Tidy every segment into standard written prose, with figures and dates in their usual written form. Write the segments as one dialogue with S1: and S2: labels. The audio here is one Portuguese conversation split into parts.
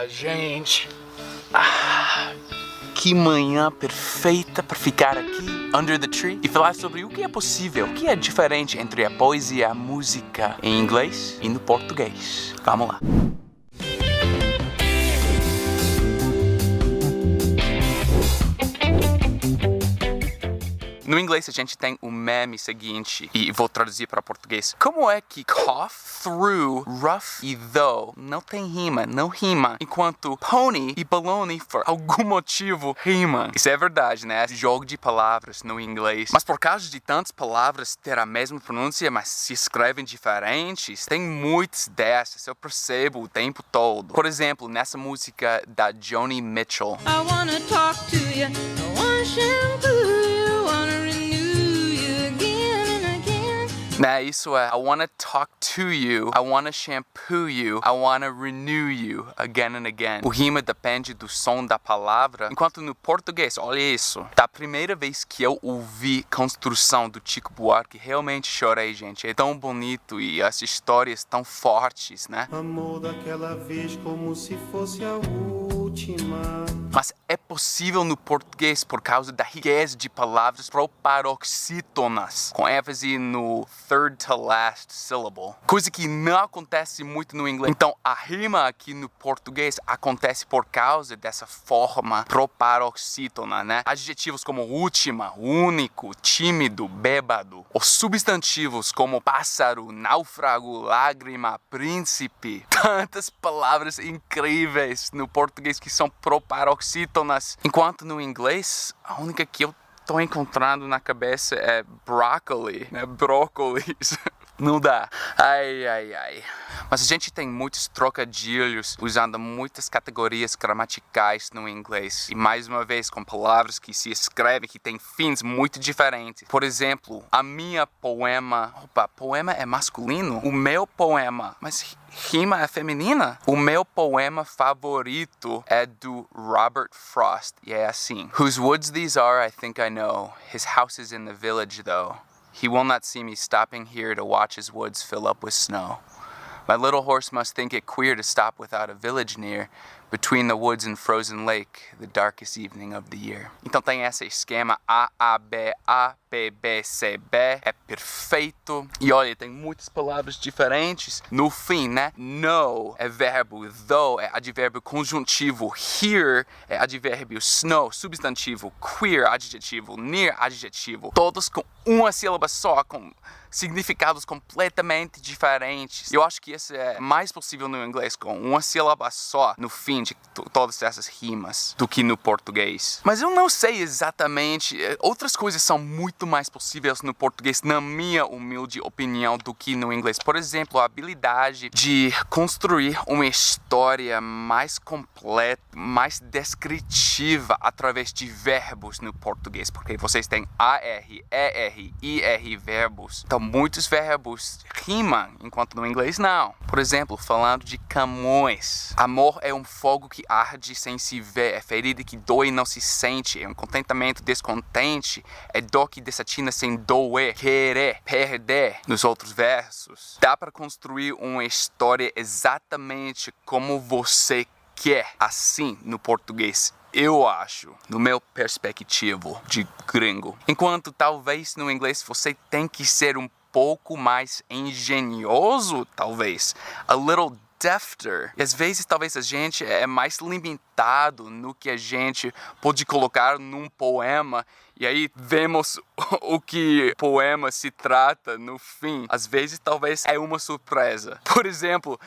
S1: Gente. Que manhã perfeita para ficar aqui, under the tree, e falar sobre o que é possível, o que é diferente entre a poesia e a música em inglês e no português. Vamos lá. No inglês a gente tem o meme seguinte, e vou traduzir para português. Como é que cough, through, rough e though não tem rima, não rima, enquanto pony e baloney, por algum motivo, rima? Isso é verdade, né? Jogo de palavras no inglês. Mas por causa de tantas palavras ter a mesma pronúncia, mas se escrevem diferentes, tem muitas dessas, eu percebo o tempo todo. Por exemplo, nessa música da Joni Mitchell.
S2: I wanna talk to you, I wanna shampoo you, wanna renew you again and again.
S1: Né, isso é I wanna talk to you, I wanna shampoo you, I wanna renew you again and again. O rima depende do som da palavra, enquanto no português, olha isso. Da primeira vez que eu ouvi Construção do Chico Buarque, realmente chorei, gente. É tão bonito e as histórias tão fortes, né?
S3: Amor daquela vez como se fosse a última.
S1: Mas é possível no português por causa da riqueza de palavras proparoxítonas, com ênfase no third to last syllable, coisa que não acontece muito no inglês. Então a rima aqui no português acontece por causa dessa forma proparoxítona, né? Adjetivos como última, único, tímido, bêbado. Os substantivos como pássaro, náufrago, lágrima, príncipe. Tantas palavras incríveis no português que são proparoxítonas. Enquanto no inglês, a única que eu tô encontrando na cabeça é broccoli, né? Brócolis. Não dá. Ai. Mas a gente tem muitos trocadilhos usando muitas categorias gramaticais no inglês. E mais uma vez com palavras que se escrevem, que têm fins muito diferentes. Por exemplo, a minha poema... Opa, poema é masculino? O meu poema... Mas rima é feminina? O meu poema favorito é do Robert Frost. E é assim. Whose woods these are, I think I know. His house is in the village, though. He will not see me stopping here to watch his woods fill up with snow. My little horse must think it queer to stop without a village near, between the woods and frozen lake, the darkest evening of the year. Então tem esse esquema A, B, A, B, B, C, B, é perfeito. E olha, tem muitas palavras diferentes. No fim, né? No é verbo, though é advérbio conjuntivo, here é advérbio, snow, substantivo, queer, adjetivo, near, adjetivo. Todos com uma sílaba só, com significados completamente diferentes. Eu acho que isso é mais possível no inglês, com uma sílaba só no fim de todas essas rimas, do que no português. Mas eu não sei exatamente. Outras coisas são muito mais possíveis no português, na minha humilde opinião, do que no inglês. Por exemplo, a habilidade de construir uma história mais completa, mais descritiva através de verbos no português, porque vocês têm AR, ER, IR verbos. Então muitos verbos rimam, enquanto no inglês não. Por exemplo, falando de Camões. Amor é um fogo que arde sem se ver, é ferida que dói e não se sente, é um contentamento descontente, é dor que desatina sem doer, querer, perder. Nos outros versos, dá para construir uma história exatamente como você quer, assim no português. Eu acho, no meu perspectivo de gringo. Enquanto talvez no inglês você tem que ser um pouco mais engenhoso, talvez. A little defter. E às vezes talvez a gente é mais limitado no que a gente pode colocar num poema. E aí vemos o que o poema se trata no fim. Às vezes talvez é uma surpresa. Por exemplo,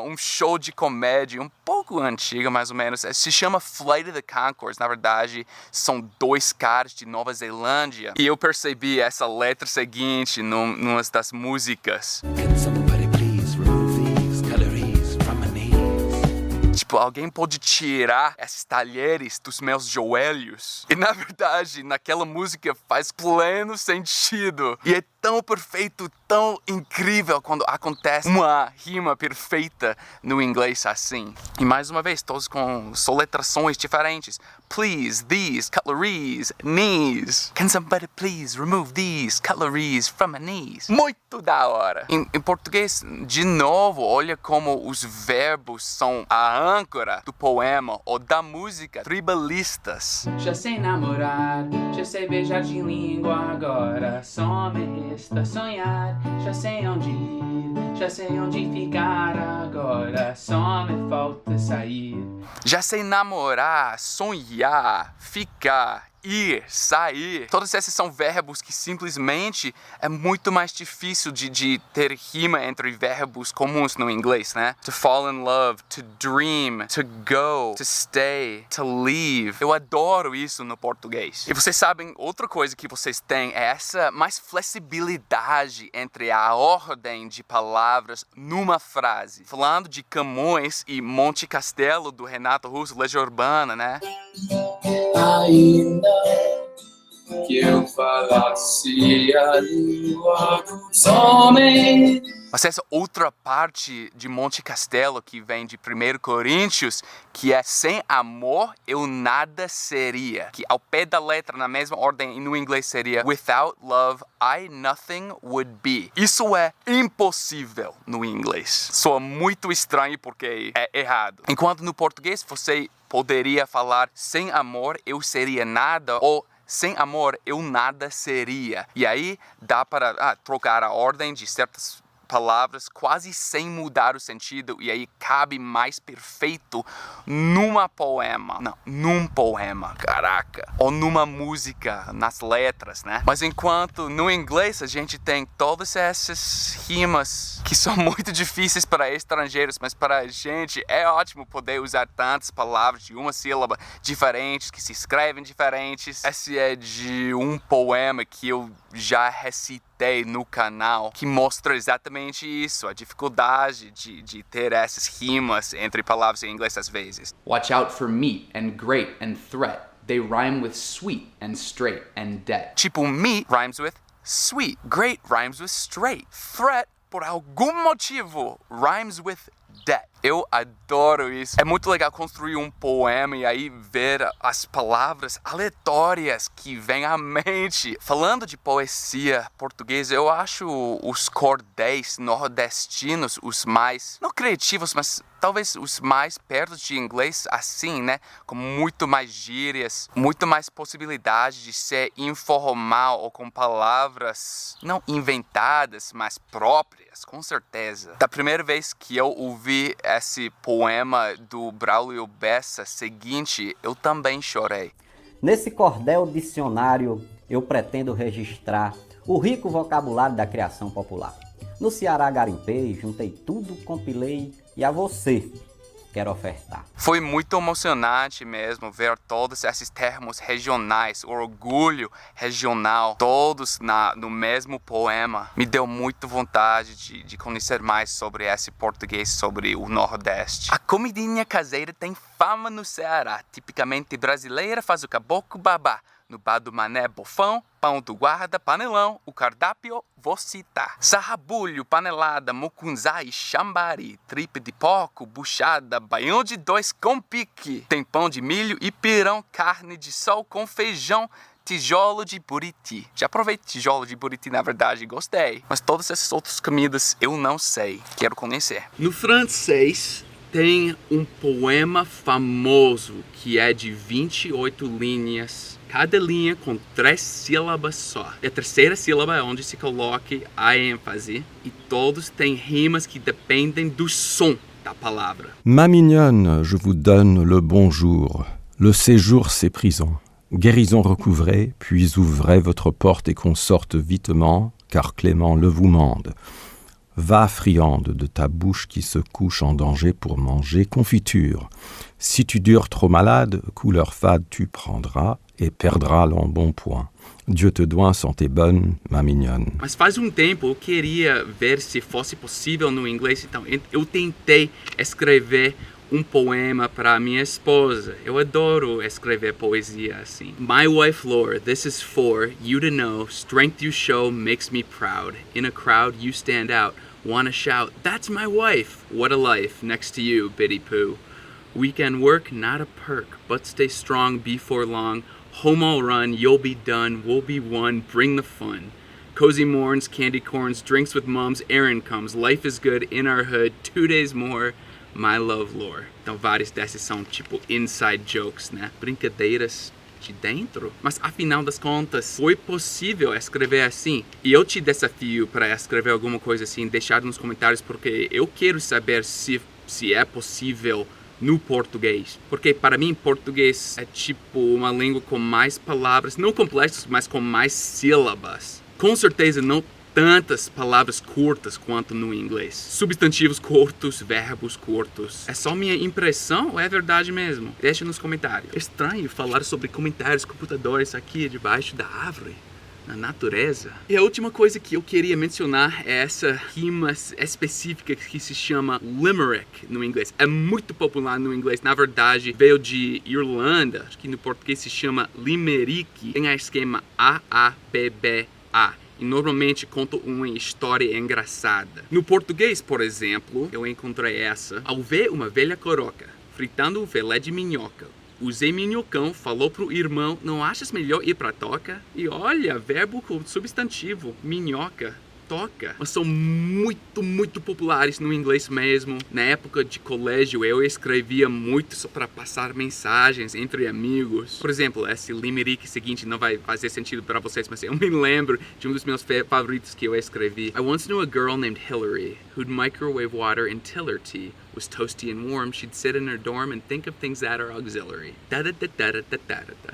S1: um show de comédia um pouco antigo, mais ou menos, se chama Flight of the Conchords. Na verdade, são dois caras de Nova Zelândia. E eu percebi essa letra seguinte numa das músicas. Tipo, alguém pode tirar esses talheres dos meus joelhos? E na verdade, naquela música faz pleno sentido. E é tão perfeito, tão incrível quando acontece uma rima perfeita no inglês assim. E mais uma vez, todos com soletrações diferentes. Please, these, cutleries, knees. Can somebody please remove these cutleries from my knees? Muito da hora. Em português, de novo, olha como os verbos são a âncora do poema ou da música tribalistas.
S4: Já sei namorar, já sei beijar de língua agora. Só me resta sonhar, já sei onde ir, já sei onde ficar agora. Só me falta sair.
S1: Já sei namorar, sonhar, ficar, ir, sair. Todos esses são verbos que simplesmente é muito mais difícil de ter rima entre verbos comuns no inglês, né? To fall in love, to dream, to go, to stay, to leave. Eu adoro isso no português. E vocês sabem, outra coisa que vocês têm é essa mais flexibilidade entre a ordem de palavras numa frase. Falando de Camões e Monte Castelo, do Renato Russo, Legião Urbana, né?
S4: Ainda que eu falasse a língua dos homens.
S1: Mas essa outra parte de Monte Castelo que vem de 1 Coríntios, que é sem amor eu nada seria. Que ao pé da letra, na mesma ordem no inglês seria without love I nothing would be. Isso é impossível no inglês. Soa muito estranho porque é errado. Enquanto no português você poderia falar sem amor eu seria nada ou sem amor eu nada seria. E aí dá para trocar a ordem de certas palavras quase sem mudar o sentido e aí cabe mais perfeito num poema, caraca, ou numa música, nas letras, né? Mas enquanto no inglês a gente tem todas essas rimas que são muito difíceis para estrangeiros, mas para a gente é ótimo poder usar tantas palavras de uma sílaba diferentes, que se escrevem diferentes. Esse é de um poema que eu já recitei no canal, que mostra exatamente isso, a dificuldade de ter essas rimas entre palavras em inglês às vezes.
S4: Watch out for meat and great and threat. They rhyme with sweet and straight and debt.
S1: Tipo, meat rhymes with sweet, great rhymes with straight, threat, por algum motivo, rhymes with debt. Eu adoro isso. É muito legal construir um poema e aí ver as palavras aleatórias que vêm à mente. Falando de poesia portuguesa, eu acho os cordéis nordestinos os mais, não criativos, mas talvez os mais perto de inglês assim, né? Com muito mais gírias, muito mais possibilidade de ser informal ou com palavras não inventadas, mas próprias, com certeza. Da primeira vez que eu ouvi esse poema do Braulio Bessa seguinte, eu também chorei.
S5: Nesse cordel dicionário, eu pretendo registrar o rico vocabulário da criação popular. No Ceará garimpei, juntei tudo, compilei e a você quero ofertar.
S1: Foi muito emocionante mesmo ver todos esses termos regionais, orgulho regional, todos no mesmo poema. Me deu muita vontade de conhecer mais sobre esse português, sobre o Nordeste. A comidinha caseira tem fama no Ceará, tipicamente brasileira, faz o caboclo babá. No bar do Mané Bofão, pão do guarda, panelão, o cardápio vou citar. Sarrabulho, panelada, mucunzá e xambari, tripe de porco, buchada, baião de dois com pique. Tem pão de milho e pirão, carne de sol com feijão, tijolo de buriti. Já provei tijolo de buriti, na verdade, gostei. Mas todas essas outras comidas eu não sei, quero conhecer. No francês tem um poema famoso que é de 28 linhas. Cada linha com 3 sílabas só. A terceira sílaba é onde se coloque a ênfase. E todos têm rimas que dependem do som da palavra.
S6: Ma mignonne, je vous donne le bonjour. Le séjour, c'est prison. Guérison recouvrée, puis ouvrez votre porte et qu'on sorte vitement, car Clément le vous mande. Va, friande, de ta bouche qui se couche en danger pour manger confiture. Si tu dures trop malade, couleur fade tu prendras et perdras l'embonpoint. Dieu te doit santé bonne, ma mignonne.
S1: Mas faz um tempo eu queria ver se fosse possível no inglês, então eu tentei escrever um poema para minha esposa. Eu adoro escrever poesia assim. My wife Lore, this is for you to know. Strength you show makes me proud. In a crowd you stand out. Wanna shout, that's my wife. What a life next to you, Biddy Pooh. Weekend work, not a perk, but stay strong before long. Home I'll run, you'll be done, we'll be one, bring the fun. Cozy morns, candy corns, drinks with mums, Aaron comes. Life is good in our hood, 2 days more. My love Lore. Então vários desses são tipo inside jokes, né? Brincadeiras de dentro. Mas afinal das contas, foi possível escrever assim? E eu te desafio para escrever alguma coisa assim, deixar nos comentários, porque eu quero saber se é possível no português. Porque para mim, português é tipo uma língua com mais palavras, não complexas, mas com mais sílabas. Com certeza não tantas palavras curtas quanto no inglês. Substantivos curtos, verbos curtos. É só minha impressão ou é verdade mesmo? Deixa nos comentários. É estranho falar sobre comentários, computadores aqui debaixo da árvore, na natureza. E a última coisa que eu queria mencionar é essa rima específica que se chama limerick no inglês. É muito popular no inglês. Na verdade, veio de Irlanda. Acho que no português se chama limerick. Tem a esquema A-A-B-B-A. E normalmente conta uma história engraçada. No português, por exemplo, eu encontrei essa. Ao ver uma velha coroca fritando um filé de minhoca, o Zé Minhocão falou pro irmão, não achas melhor ir pra toca? E olha, verbo com substantivo, minhoca, toca. Mas são muito populares no inglês mesmo. Na época de colégio eu escrevia muito só para passar mensagens entre amigos. Por exemplo, esse limerick seguinte não vai fazer sentido para vocês, mas eu me lembro de um dos meus favoritos que eu escrevi. I once knew a girl named Hillary who'd microwave water until her tea was toasty and warm. She'd sit in her dorm and think of things that are auxiliary.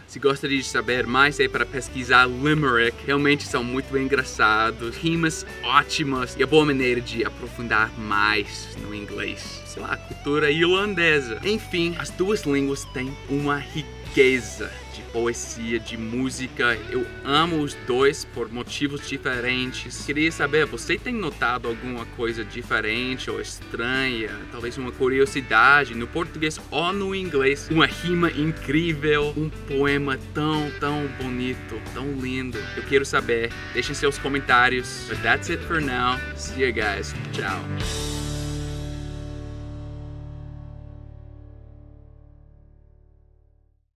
S1: Se gosta de saber mais é para pesquisar limerick. Realmente são muito engraçados, rimas ótimas e a boa maneira de aprofundar mais no inglês. Sei lá, cultura irlandesa. Enfim, as duas línguas têm uma riqueza de poesia, de música. Eu amo os dois por motivos diferentes. Queria saber, você tem notado alguma coisa diferente ou estranha? Talvez uma curiosidade no português ou no inglês? Uma rima incrível, um poema tão bonito, tão lindo. Eu quero saber. Deixem seus comentários. But that's it for now. See you guys. Tchau.